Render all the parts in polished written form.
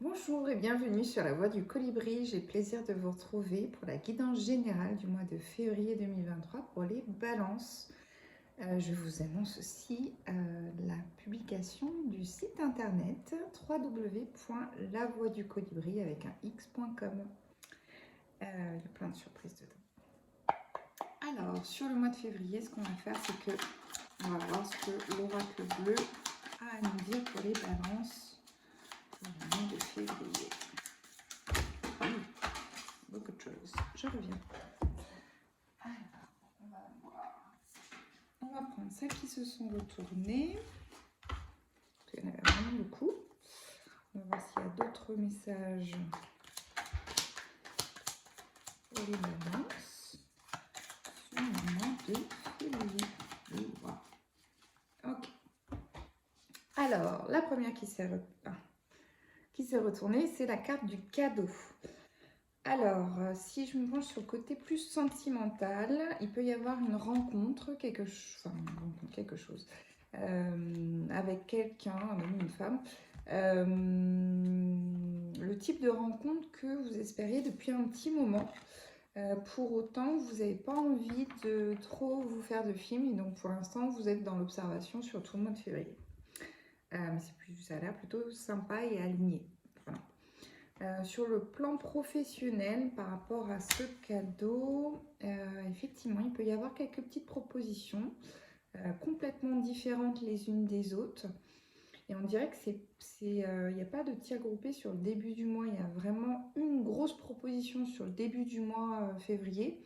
Bonjour et bienvenue sur la Voie du Colibri. J'ai plaisir de vous retrouver pour la guidance générale du mois de février 2023 pour les balances. Je vous annonce aussi la publication du site internet www.lavoieducolibri avec un x.com. Il y a plein de surprises dedans. Alors, sur le mois de février, ce qu'on va faire, c'est que on va voir ce que l'oracle bleu a à nous dire pour les balances pour le mois de février. Beaucoup de choses. Je reviens. Alors, on va voir. On va prendre celles qui se sont retournées. Il y en avait vraiment beaucoup. On va voir s'il y a d'autres messages pour les balances sur le mois de février. Ok. Alors, la première qui s'est retournée, c'est la carte du cadeau. Alors, si je me penche sur le côté plus sentimental, il peut y avoir une rencontre, quelque chose, avec quelqu'un, un homme, une femme. Le type de rencontre que vous espériez depuis un petit moment. Pour autant, vous n'avez pas envie de trop vous faire de film, et donc pour l'instant, vous êtes dans l'observation sur tout le mois de février. Ça a l'air plutôt sympa et aligné. Voilà. Sur le plan professionnel, par rapport à ce cadeau, effectivement, il peut y avoir quelques petites propositions complètement différentes les unes des autres. Et on dirait que il n'y a pas de tir groupé sur le début du mois. Il y a vraiment une grosse proposition sur le début du mois février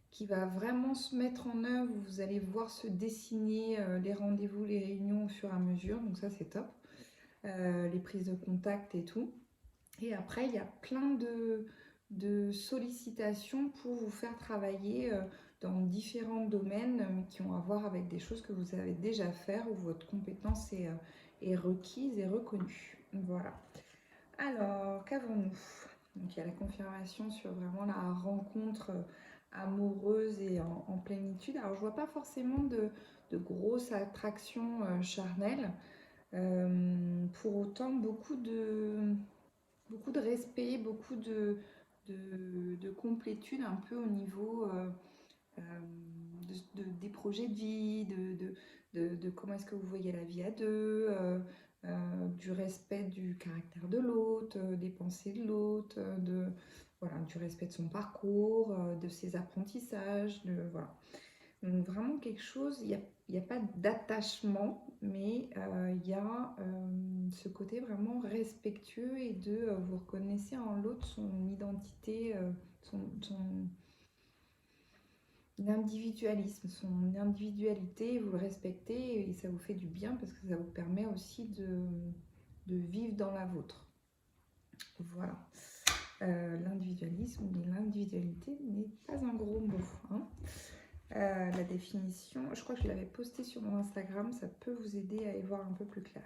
qui va vraiment se mettre en œuvre. Vous allez voir se dessiner les rendez-vous, les réunions au fur et à mesure. Donc ça, c'est top. Les prises de contact et tout. Et après, il y a plein de sollicitations pour vous faire travailler dans différents domaines qui ont à voir avec des choses que vous savez déjà faire, où votre compétence est requise et reconnue. Voilà. Alors, qu'avons-nous? Donc, il y a la confirmation sur vraiment la rencontre amoureuse et en plénitude. Alors, je vois pas forcément de grosses attractions charnelles. Pour autant, beaucoup de respect, beaucoup de complétude un peu au niveau des projets de vie, de comment est-ce que vous voyez la vie à deux, du respect du caractère de l'autre, des pensées de l'autre, voilà, du respect de son parcours, de ses apprentissages, voilà. Donc vraiment quelque chose, il n'y a pas d'attachement, mais il y a ce côté vraiment respectueux et vous reconnaissez en l'autre son identité, son individualisme, son individualité, vous le respectez et ça vous fait du bien parce que ça vous permet aussi de vivre dans la vôtre. Voilà. L'individualisme et l'individualité n'est pas un gros mot. Hein. La définition, je crois que je l'avais posté sur mon Instagram, ça peut vous aider à y voir un peu plus clair.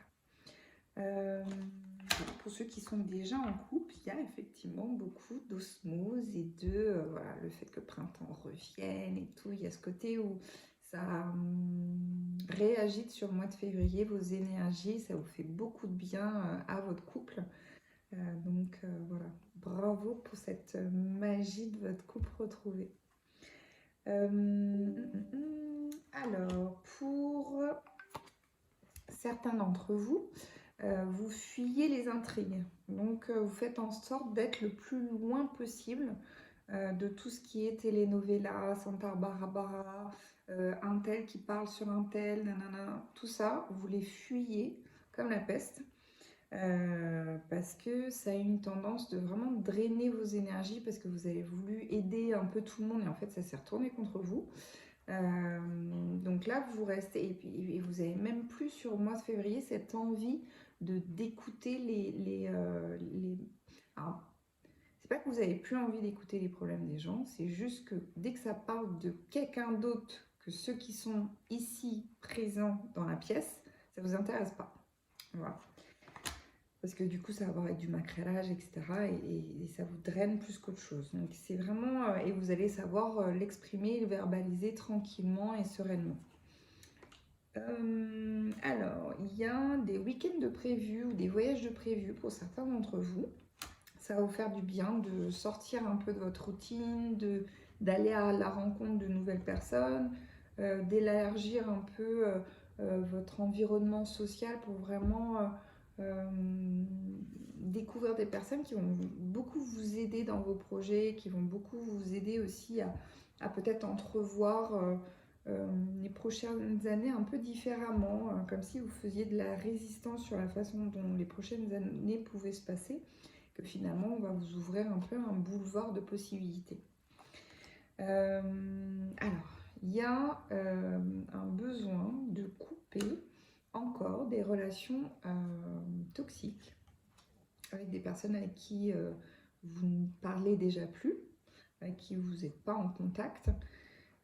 Pour ceux qui sont déjà en couple, il y a effectivement beaucoup d'osmose et voilà, le fait que le printemps revienne et tout. Il y a ce côté où ça réagite sur le mois de février, vos énergies, ça vous fait beaucoup de bien à votre couple. Donc voilà, bravo pour cette magie de votre couple retrouvé. Alors, pour certains d'entre vous, vous fuyez les intrigues. Donc, vous faites en sorte d'être le plus loin possible de tout ce qui est telenovela, Santa Barbara, un tel qui parle sur un tel, nanana, tout ça, vous les fuyez comme la peste. Parce que ça a une tendance de vraiment drainer vos énergies parce que vous avez voulu aider un peu tout le monde et en fait ça s'est retourné contre vous. Donc là vous restez et vous avez même plus sur le mois de février cette envie d'écouter alors, c'est pas que vous avez plus envie d'écouter les problèmes des gens, c'est juste que dès que ça parle de quelqu'un d'autre que ceux qui sont ici présents dans la pièce, ça vous intéresse pas. Voilà. Parce que du coup, ça va avoir avec du macrélage, etc. Et ça vous draine plus qu'autre chose. Donc, c'est vraiment... et vous allez savoir l'exprimer, le verbaliser tranquillement et sereinement. Alors, il y a des week-ends de prévus ou des voyages de prévus pour certains d'entre vous. Ça va vous faire du bien de sortir un peu de votre routine, d'aller à la rencontre de nouvelles personnes, d'élargir un peu votre environnement social pour vraiment euh, découvrir des personnes qui vont beaucoup vous aider dans vos projets, qui vont beaucoup vous aider aussi à peut-être entrevoir euh, les prochaines années un peu différemment, comme si vous faisiez de la résistance sur la façon dont les prochaines années pouvaient se passer, que finalement on va vous ouvrir un peu un boulevard de possibilités. Alors, il y a un besoin de couper encore des relations toxiques avec des personnes avec qui vous ne parlez déjà plus, avec qui vous n'êtes pas en contact.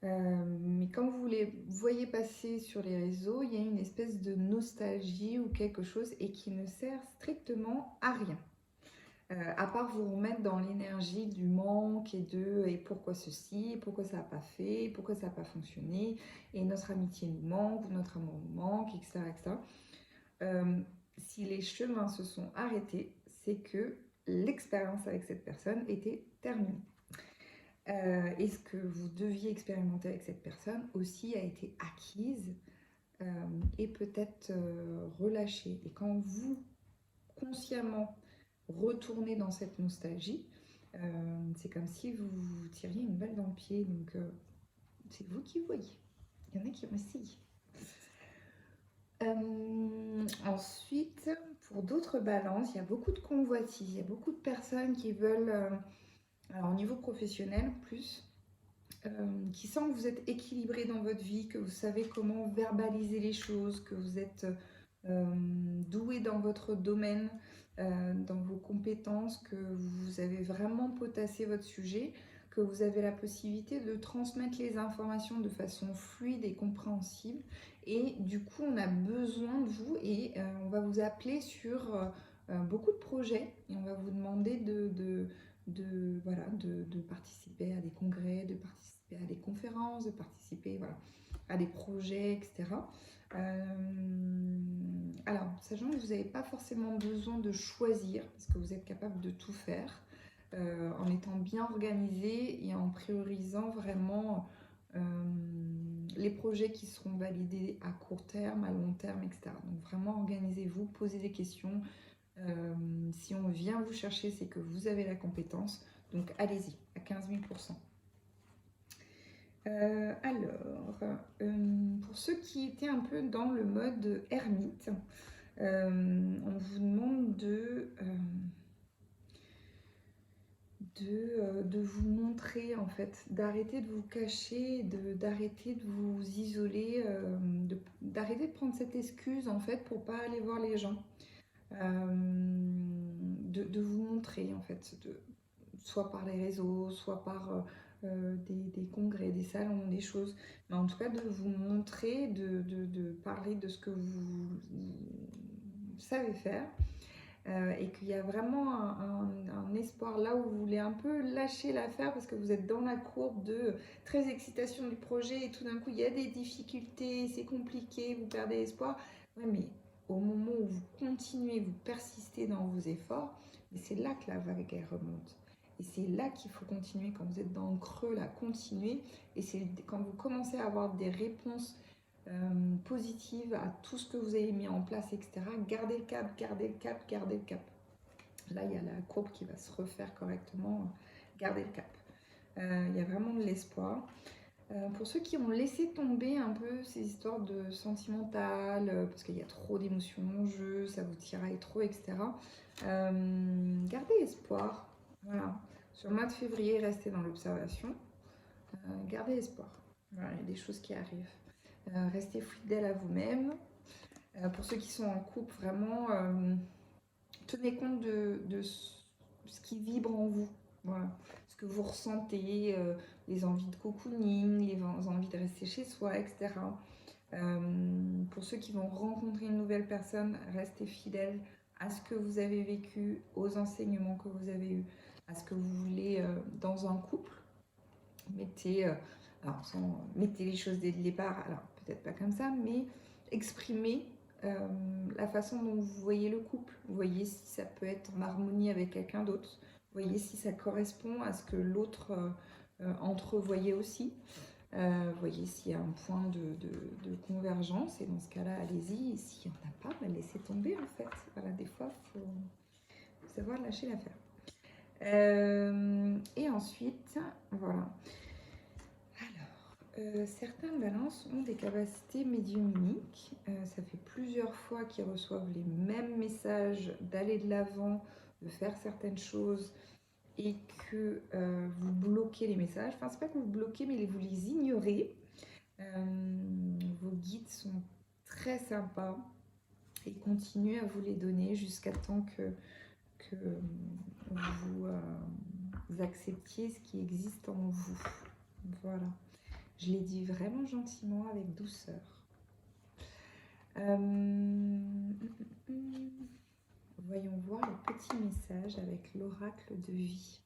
Mais quand vous les voyez passer sur les réseaux, il y a une espèce de nostalgie ou quelque chose et qui ne sert strictement à rien. À part vous remettre dans l'énergie du manque et pourquoi ceci, et pourquoi ça n'a pas fait, et pourquoi ça n'a pas fonctionné, et notre amitié nous manque, ou notre amour nous manque, etc. etc. Si les chemins se sont arrêtés, c'est que l'expérience avec cette personne était terminée. Et ce que vous deviez expérimenter avec cette personne aussi a été acquise et peut-être relâchée. Et quand vous, consciemment, retournez dans cette nostalgie, c'est comme si vous vous tiriez une balle dans le pied. Donc, c'est vous qui voyez. Il y en a qui ont essayé. Ensuite, pour d'autres balances, il y a beaucoup de convoitises. Il y a beaucoup de personnes qui veulent, alors au niveau professionnel plus, qui sent que vous êtes équilibré dans votre vie, que vous savez comment verbaliser les choses, que vous êtes doué dans votre domaine, dans vos compétences, que vous avez vraiment potassé votre sujet, que vous avez la possibilité de transmettre les informations de façon fluide et compréhensible. Et du coup, on a besoin de vous et on va vous appeler sur beaucoup de projets et on va vous demander voilà, de participer à des congrès, de participer à des conférences, de participer voilà, à des projets, etc. Alors, sachant que vous n'avez pas forcément besoin de choisir, parce que vous êtes capable de tout faire, en étant bien organisé et en priorisant vraiment les projets qui seront validés à court terme, à long terme, etc. Donc vraiment organisez-vous, posez des questions. Si on vient vous chercher, c'est que vous avez la compétence. Donc allez-y, à 15 000 %. Alors, pour ceux qui étaient un peu dans le mode ermite, on vous demande de vous montrer en fait, d'arrêter de vous cacher, d'arrêter de vous isoler, d'arrêter de prendre cette excuse en fait pour pas aller voir les gens, de vous montrer en fait, soit par les réseaux, soit par des congrès, des salons, des choses, mais en tout cas de vous montrer, de parler de ce que vous savez faire. Et qu'il y a vraiment un espoir là où vous voulez un peu lâcher l'affaire parce que vous êtes dans la courbe de très excitation du projet et tout d'un coup il y a des difficultés, c'est compliqué, vous perdez espoir. Ouais, mais au moment où vous continuez, vous persistez dans vos efforts, c'est là que la vague elle remonte. Et c'est là qu'il faut continuer, quand vous êtes dans le creux, là, continuer. Et c'est quand vous commencez à avoir des réponses positive à tout ce que vous avez mis en place, etc. Gardez le cap, gardez le cap, gardez le cap. Là, il y a la courbe qui va se refaire correctement. Gardez le cap. Il y a vraiment de l'espoir. Pour ceux qui ont laissé tomber un peu ces histoires de sentimentales, parce qu'il y a trop d'émotions en jeu, ça vous tiraille trop, etc. Gardez espoir. Voilà. Sur le mois de février, restez dans l'observation. Gardez espoir. Voilà, il y a des choses qui arrivent. Restez fidèle à vous-même. Pour ceux qui sont en couple, vraiment, tenez compte de ce qui vibre en vous. Voilà. Ce que vous ressentez, les envies de cocooning, les envies de rester chez soi, etc. Pour ceux qui vont rencontrer une nouvelle personne, restez fidèle à ce que vous avez vécu, aux enseignements que vous avez eus, à ce que vous voulez dans un couple. Mettez les choses dès le départ, alors peut-être pas comme ça, mais exprimer la façon dont vous voyez le couple. Vous voyez si ça peut être en harmonie avec quelqu'un d'autre. Vous voyez si ça correspond à ce que l'autre entrevoyait aussi. Voyez s'il y a un point de convergence, et dans ce cas-là, allez-y. Et s'il n'y en a pas, bah, laissez tomber en fait. Voilà, des fois, il faut savoir lâcher l'affaire. Et ensuite, voilà. Alors, certains balances ont des capacités médiumniques. Ça fait plusieurs fois qu'ils reçoivent les mêmes messages d'aller de l'avant, de faire certaines choses, et que vous bloquez les messages. Enfin, c'est pas que vous bloquez, mais vous les ignorez. Vos guides sont très sympas et continuent à vous les donner jusqu'à temps que vous acceptiez ce qui existe en vous. Voilà. Je l'ai dit vraiment gentiment, avec douceur. Voyons voir le petit message avec l'oracle de vie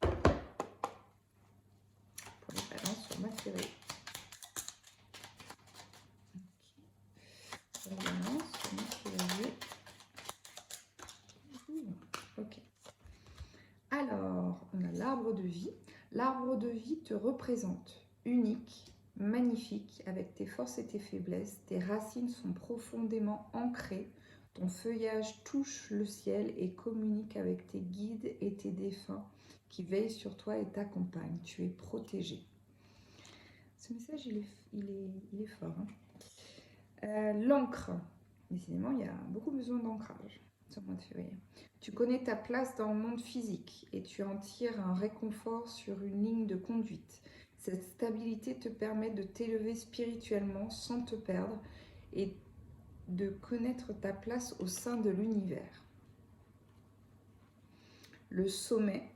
pour les balances sur ma série. Okay. Balance sur ma série. Ok. Alors, on a l'arbre de vie. L'arbre de vie te représente unique, magnifique, avec tes forces et tes faiblesses. Tes racines sont profondément ancrées. Ton feuillage touche le ciel et communique avec tes guides et tes défunts qui veillent sur toi et t'accompagnent. Tu es protégé. Ce message, il est fort. Hein. L'encre. Décidément, il y a beaucoup besoin d'ancrage sur le mois de février. Tu connais ta place dans le monde physique et tu en tires un réconfort sur une ligne de conduite. Cette stabilité te permet de t'élever spirituellement sans te perdre et de connaître ta place au sein de l'univers. Le sommet,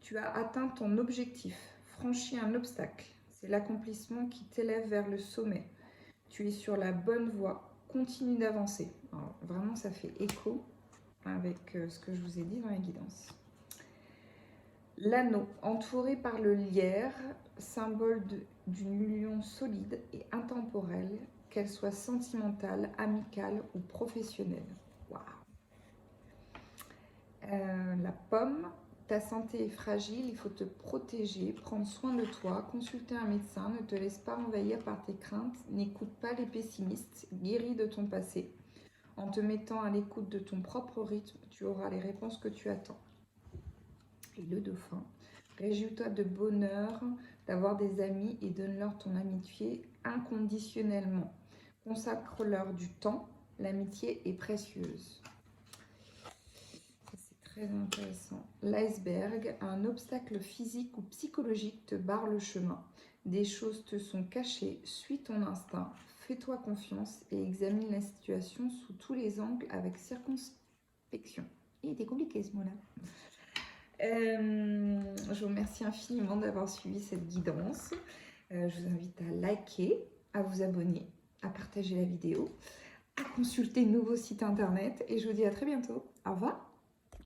tu as atteint ton objectif, franchi un obstacle. C'est l'accomplissement qui t'élève vers le sommet. Tu es sur la bonne voie, continue d'avancer. Vraiment, ça fait écho avec ce que je vous ai dit dans la guidance. L'anneau, entouré par le lierre, symbole d'une union solide et intemporelle, qu'elle soit sentimentale, amicale ou professionnelle. Waouh. La pomme, ta santé est fragile, il faut te protéger, prendre soin de toi, consulter un médecin, ne te laisse pas envahir par tes craintes, n'écoute pas les pessimistes, guéris de ton passé. En te mettant à l'écoute de ton propre rythme, tu auras les réponses que tu attends. Et le dauphin, réjouis-toi de bonheur, d'avoir des amis et donne-leur ton amitié inconditionnellement. Consacre-leur du temps, l'amitié est précieuse. C'est très intéressant. L'iceberg, un obstacle physique ou psychologique te barre le chemin. Des choses te sont cachées, suis ton instinct, fais-toi confiance et examine la situation sous tous les angles avec circonspection. Il était compliqué ce mot-là. Je vous remercie infiniment d'avoir suivi cette guidance. Je vous invite à liker, à vous abonner, à partager la vidéo, à consulter le nouveau site internet et je vous dis à très bientôt. Au revoir.